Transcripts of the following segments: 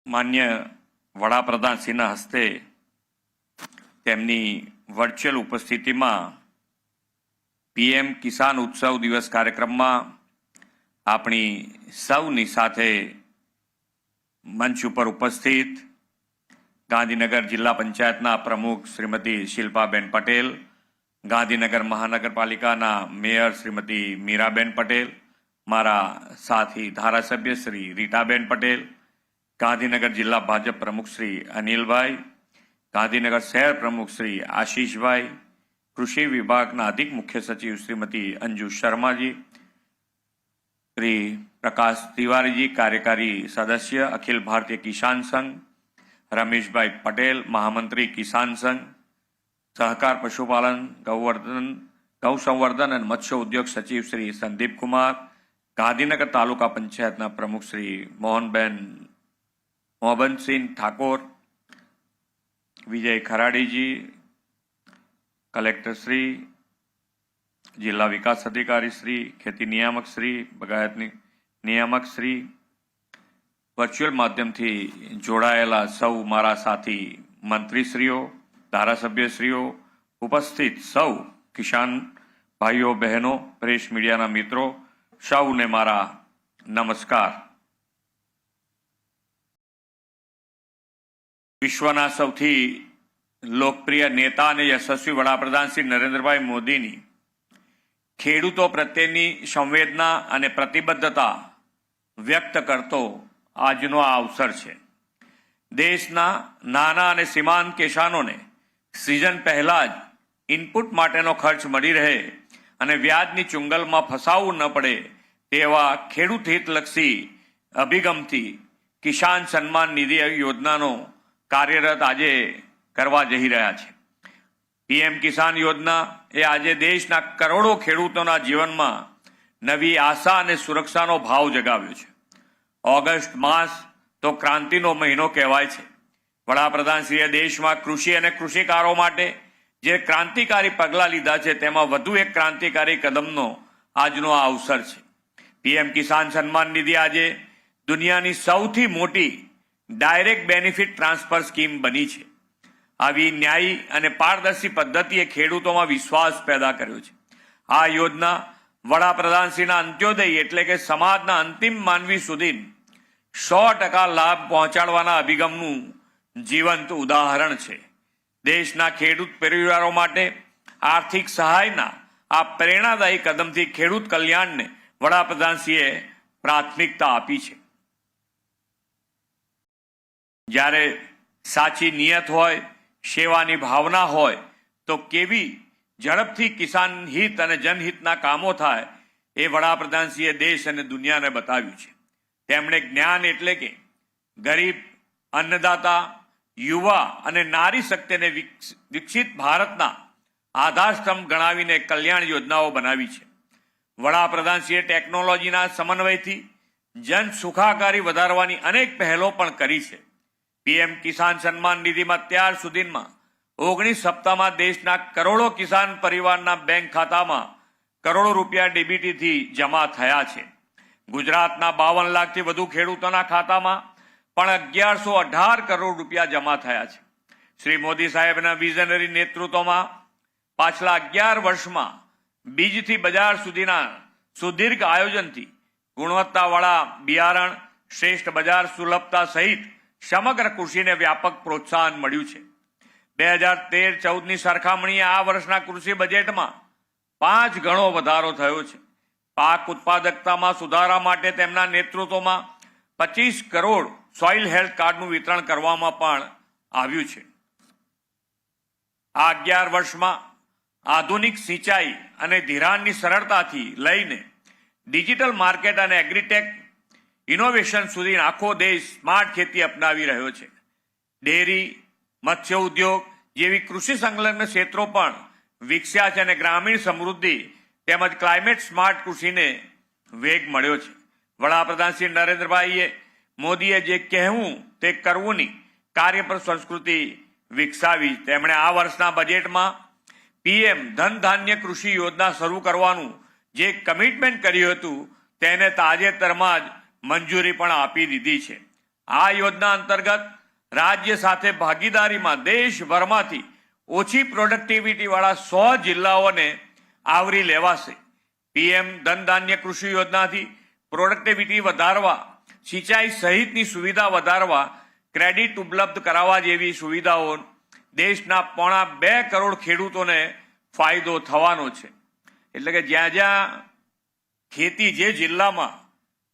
માન્ય વડાપ્રધાનશ્રીના હસ્તે તેમની વર્ચ્યુઅલ ઉપસ્થિતિમાં પીએમ કિસાન ઉત્સવ દિવસ કાર્યક્રમમાં આપણી સૌની સાથે મંચ ઉપર ઉપસ્થિત ગાંધીનગર જિલ્લા પંચાયતના પ્રમુખ શ્રીમતી શિલ્પાબેન પટેલ, ગાંધીનગર મહાનગરપાલિકાના મેયર શ્રીમતી મીરાબેન પટેલ, મારા સાથી ધારાસભ્ય શ્રી રીટાબેન પટેલ, ગાંધીનગર જિલ્લા ભાજપ પ્રમુખ શ્રી અનિલભાઈ, ગાંધીનગર શહેર પ્રમુખ શ્રી આશીષભાઈ, કૃષિ વિભાગના અધિક મુખ્ય સચિવ શ્રીમતી અંજુ શર્માજી, શ્રી પ્રકાશ તિવારીજી, કાર્યકારી સદસ્ય અખિલ ભારતીય કિસાન સંઘ, રમેશભાઈ પટેલ, મહામંત્રી કિસાન સંઘ, સહકાર પશુપાલન ગૌ સંવર્ધન અને મત્સ્ય ઉદ્યોગ સચિવ શ્રી સંદીપ કુમાર, ગાંધીનગર તાલુકા પંચાયતના પ્રમુખ શ્રી મોહનસિંહ ઠાકોર, વિજય ખરાડીજી, કલેક્ટર શ્રી, જિલ્લા વિકાસ અધિકારી શ્રી, ખેતી નિયામક શ્રી, બગાયતની નિયામક શ્રી, વર્ચ્યુઅલ માધ્યમથી જોડાયેલા સૌ મારા સાથી મંત્રીશ્રીઓ, ધારાસભ્યશ્રીઓ, ઉપસ્થિત સૌ કિસાન ભાઈઓ બહેનો, પ્રેસ મીડિયાના મિત્રો, સૌને મારા નમસ્કાર. વિશ્વના સૌથી લોકપ્રિય નેતા અને યશસ્વી વડાપ્રધાન શ્રી નરેન્દ્રભાઈ મોદીની ખેડૂતો પ્રત્યેની સંવેદના અને પ્રતિબદ્ધતા વ્યક્ત કરતો આજનો આ અવસર છે. દેશના નાના અને સીમાંત કિસાનોને સિઝન પહેલા જ ઇનપુટ માટેનો ખર્ચ મળી રહે અને વ્યાજની ચુંગલમાં ફસાવવું ન પડે તેવા ખેડૂત હિતલક્ષી અભિગમથી કિસાન સન્માન નિધિ યોજનાનો કાર્યરત આજે કરવા જઈ રહ્યા છે. પીએમ કિસાન યોજના એ આજે દેશના કરોડો ખેડૂતોના જીવનમાં નવી આશા અને સુરક્ષાનો ભાવ જગાવ્યો છે. ઓગસ્ટ માસ તો ક્રાંતિનો મહિનો કહેવાય છે. વડાપ્રધાનશ્રીએ દેશમાં કૃષિ અને કૃષિકારો માટે જે ક્રાંતિકારી પગલાં લીધા છે તેમાં વધુ એક ક્રાંતિકારી કદમનો આજનો આ અવસર છે. પીએમ કિસાન સન્માન નિધિ આજે દુનિયાની સૌથી મોટી ડાયરેક્ટ બેનિફિટ ટ્રાન્સફર સ્કીમ બની છે. આવી ન્યાયી અને પારદર્શી પદ્ધતિએ ખેડૂતોમાં વિશ્વાસ પેદા કર્યો છે. આ યોજના વડાપ્રધાનશ્રીના અંત્યોદય એટલે કે સમાજના અંતિમ માનવી સુધી 100% લાભ પહોંચાડવાના અભિગમનું જીવંત ઉદાહરણ છે. દેશના ખેડૂત પરિવારો માટે આર્થિક સહાયના આ પ્રેરણાદાયી કદમથી ખેડૂત કલ્યાણને વડાપ્રધાનશ્રીએ પ્રાથમિકતા આપી છે. જ્યારે સાચી નિયત હોય, સેવાની ભાવના હોય તો કેવી ઝડપથી કિસાન હિત અને જનહિતના કામો થાય એ વડાપ્રધાનશ્રીએ દેશ અને દુનિયાને બતાવ્યું છે. તેમણે જ્ઞાન એટલે કે ગરીબ, અન્નદાતા, યુવા અને નારી શક્તિને વિકસિત ભારતના આધારસ્તંભ ગણાવીને કલ્યાણ યોજનાઓ બનાવી છે. વડાપ્રધાનશ્રીએ ટેકનોલોજીના સમન્વયથી જન સુખાકારી વધારવાની અનેક પહેલો પણ કરી છે. પીએમ કિસાન સન્માન નિધિમાં અત્યાર સુધીમાં 19 સપ્તાહમાં દેશના કરોડો કિસાન પરિવારના બેંક ખાતામાં કરોડો રૂપિયા ડીબીટીથી જમા થયા છે. ગુજરાતના 52 લાખથી વધુ ખેડૂતોના ખાતામાં પણ 1118 કરોડ રૂપિયા જમા થયા છે. શ્રી મોદી સાહેબના વિઝનરી નેતૃત્વમાં પાછલા 11 વર્ષમાં બીજથી બજાર સુધીના સુદીર્ઘ આયોજનથી ગુણવત્તાવાળા બિયારણ, શ્રેષ્ઠ બજાર સુલભતા સહિત સમગ્ર કૃષિને વ્યાપક પ્રોત્સાહન મળ્યું છે. 2013-14ની સરખામણીએ આ વર્ષના કૃષિ બજેટમાં 5 ગણો વધારો થયો છે. પાક ઉત્પાદકતામાં સુધારા માટે તેમના નેતૃત્વમાં 25 કરોડ સોઇલ હેલ્થ કાર્ડનું વિતરણ કરવામાં પણ આવ્યું છે. આ 11 વર્ષમાં આધુનિક સિંચાઈ અને ધિરાણની સરળતાથી લઈને ડિજિટલ માર્કેટ અને એગ્રીટેક ઇનોવેશન સુધી આખો દેશ સ્માર્ટ ખેતી અપનાવી રહ્યો છે. ડેરી, મત્સ્ય ઉદ્યોગ જેવી કૃષિ સંલગ્ન ક્ષેત્રો પણ વિકસ્યા છે અને ગ્રામીણ સમૃદ્ધિ તેમજ ક્લાઇમેટ સ્માર્ટ કૃષિને વેગ મળ્યો છે. વડાપ્રધાન શ્રી નરેન્દ્રભાઈ મોદીએ જે કહેવું તે કરવુંની કાર્યપર સંસ્કૃતિ વિકસાવી. તેમણે આ વર્ષના બજેટમાં પીએમ ધન ધાન્ય કૃષિ યોજના શરૂ કરવાનું જે કમિટમેન્ટ કર્યું હતું તેને તાજેતરમાં જ મંજૂરી પણ આપી દીધી છે. આ યોજના અંતર્ગત રાજ્ય સાથે ભાગીદારીમાં દેશભરમાંથી ઓછી પ્રોડક્ટિવિટી વાળા 100 જિલ્લાઓને આવરી લેવાશે. પીએમ ધન ધાન્ય કૃષિ યોજનાથી પ્રોડક્ટિવિટી વધારવા, સિંચાઈ સહિતની સુવિધા વધારવા, ક્રેડિટ ઉપલબ્ધ કરાવવા જેવી સુવિધાઓ દેશના 2.25 કરોડ ખેડૂતોને ફાયદો થવાનો છે. એટલે કે જ્યાં જ્યાં ખેતી, જે જિલ્લામાં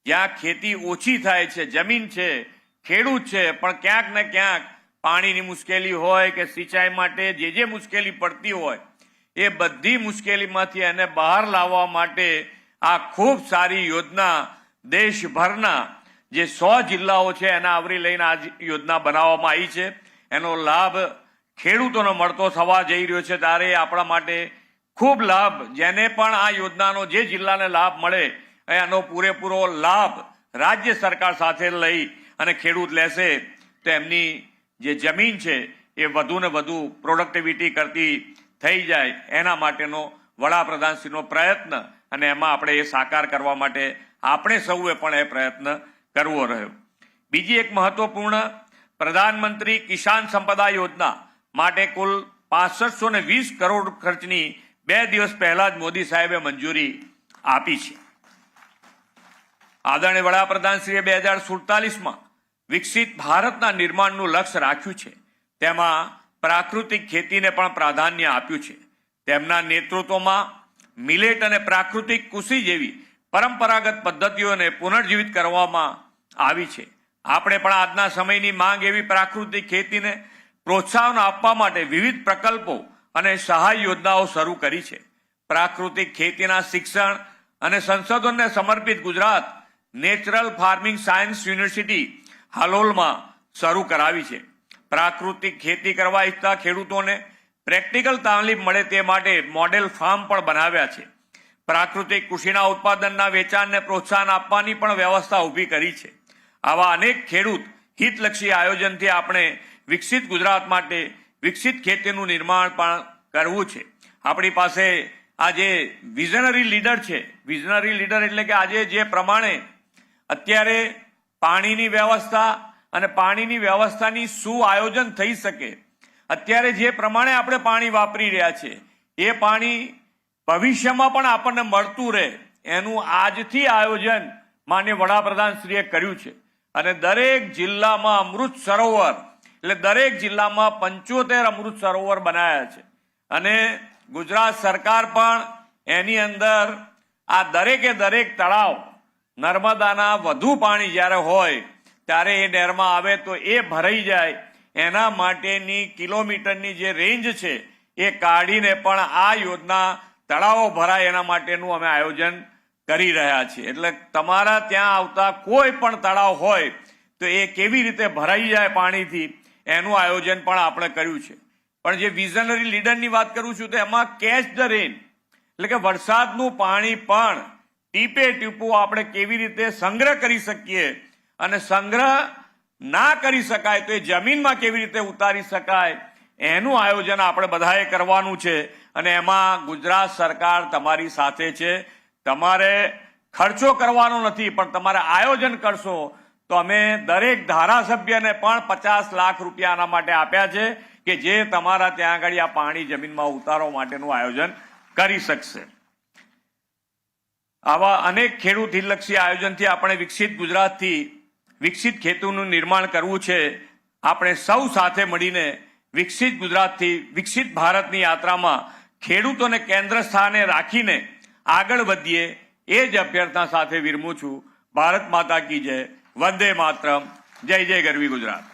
જ્યાં ખેતી ઓછી થાય છે, જમીન છે, ખેડૂત છે, પણ ક્યાંક ને ક્યાંક પાણીની મુશ્કેલી હોય કે સિંચાઈ માટે જે મુશ્કેલી પડતી હોય, એ બધી મુશ્કેલીમાંથી એને બહાર લાવવા માટે આ ખૂબ સારી યોજના દેશભરના જે 100 જિલ્લાઓ છે એને આવરી લઈને આ યોજના બનાવવામાં આવી છે. એનો લાભ ખેડૂતોને મળતો થવા જઈ રહ્યો છે. ત્યારે આપણા માટે ખૂબ લાભ, જેને પણ આ યોજનાનો જે જિલ્લાને લાભ મળે એનો પૂરેપૂરો લાભ રાજ્ય સરકાર સાથે લઈ અને ખેડૂત લેશે તો એમની જે જમીન છે એ વધુ ને વધુ પ્રોડક્ટિવિટી કરતી થઈ જાય, એના માટેનો વડાપ્રધાનશ્રીનો પ્રયત્ન, અને એમાં આપણે એ સાકાર કરવા માટે આપણે સૌએ પણ એ પ્રયત્ન કરવો રહ્યો. બીજી એક મહત્વપૂર્ણ પ્રધાનમંત્રી કિસાન સંપદા યોજના માટે કુલ 6520 કરોડ ખર્ચની 2 દિવસ પહેલા જ મોદી સાહેબે મંજૂરી આપી છે. આદરણીય વડાપ્રધાનશ્રીએ 2047માં વિકસિત ભારતના નિર્માણનું લક્ષ્ય રાખ્યું છે. તેમાં પ્રાકૃતિક ખેતીને પણ પ્રાધાન્ય આપ્યું છે. તેમના નેતૃત્વમાં મિલેટ અને પ્રાકૃતિક કૃષિ જેવી પરંપરાગત પદ્ધતિઓને પુનર્જીવિત કરવામાં આવી છે. આપણે પણ આજના સમયની માંગ એવી પ્રાકૃતિક ખેતીને પ્રોત્સાહન આપવા માટે વિવિધ પ્રકલ્પો અને સહાય યોજનાઓ શરૂ કરી છે. પ્રાકૃતિક ખેતીના શિક્ષણ અને સંશોધનને સમર્પિત Gujarat natural farming science university હાલોલમાં શરૂ કરાવી છે. પ્રાકૃતિક ખેતી કરવા ઈચ્છતા ખેડૂતોને પ્રેક્ટિકલ તાલીમ મળે તે માટે મોડેલ ફાર્મ પણ બનાવ્યા છે. પ્રાકૃતિક કૃષિના ઉત્પાદનના વેચાણને પ્રોત્સાહન આપવાની પણ વ્યવસ્થા ઊભી કરી છે. આવા અનેક ખેડૂત હિતલક્ષી આયોજનથી આપણે વિકસિત ગુજરાત માટે વિકસિત ખેતીનું નિર્માણ પણ કરવું છે. આપણી પાસે આ જે વિઝનરી લીડર છે, વિઝનરી લીડર એટલે કે આજે જે પ્રમાણે અત્યારે પાણીની વ્યવસ્થા અને પાણીની વ્યવસ્થાની શું આયોજન થઈ શકે, અત્યારે જે પ્રમાણે આપણે પાણી વાપરી રહ્યા છે એ પાણી ભવિષ્યમાં પણ આપણને મળતું રહે એનું આજથી આયોજન માનનીય વડાપ્રધાનશ્રીએ કર્યું છે. અને દરેક જિલ્લામાં અમૃત સરોવર, એટલે દરેક જિલ્લામાં 75 અમૃત સરોવર બનાવ્યા છે. અને ગુજરાત સરકાર પણ એની અંદર આ દરેકે દરેક તળાવ, નર્મદાના વધુ પાણી જ્યારે હોય ત્યારે એ નહેરમાં આવે તો એ ભરાઈ જાય, એના માટેની કિલોમીટરની જે રેન્જ છે એ કાઢીને પણ આ યોજના તળાવો ભરાય એના માટેનું અમે આયોજન કરી રહ્યા છીએ. એટલે તમારા ત્યાં આવતા કોઈ પણ તળાવ હોય તો એ કેવી રીતે ભરાઈ જાય પાણીથી એનું આયોજન પણ આપણે કર્યું છે. પણ જે વિઝનરી લીડરની વાત કરું છું તો એમાં કેચ ધ રેન, એટલે કે વરસાદનું પાણી પણ ટીપે ટીપું આપણે કેવી રીતે સંગ્રહ કરી શકીએ, અને સંગ્રહ ના કરી શકાય તો એ જમીનમાં કેવી રીતે ઉતારી શકાય એનું આયોજન આપણે બધાએ કરવાનું છે. અને એમાં ગુજરાત સરકાર તમારી સાથે છે. તમારે ખર્ચો કરવાનો નથી, પણ તમારે આયોજન કરશો તો અમે દરેક ધારાસભ્યને પણ 50 લાખ રૂપિયા આના માટે આપ્યા છે કે જે તમારા ત્યાં આગળ આ પાણી જમીનમાં ઉતારવા માટેનું આયોજન કરી શકશે. આવા અનેક ખેડૂત હિતલક્ષી આયોજનથી આપણે વિકસિત ગુજરાતથી વિકસિત ખેતીનું નિર્માણ કરવું છે. આપણે સૌ સાથે મળીને વિકસિત ગુજરાતથી વિકસિત ભારતની યાત્રામાં ખેડૂતોને કેન્દ્ર સ્થાને રાખીને આગળ વધીએ એ જ અભ્યર્થના સાથે વિરમું છું. ભારત માતા કી જય, વંદે માતરમ, જય જય ગરવી ગુજરાત.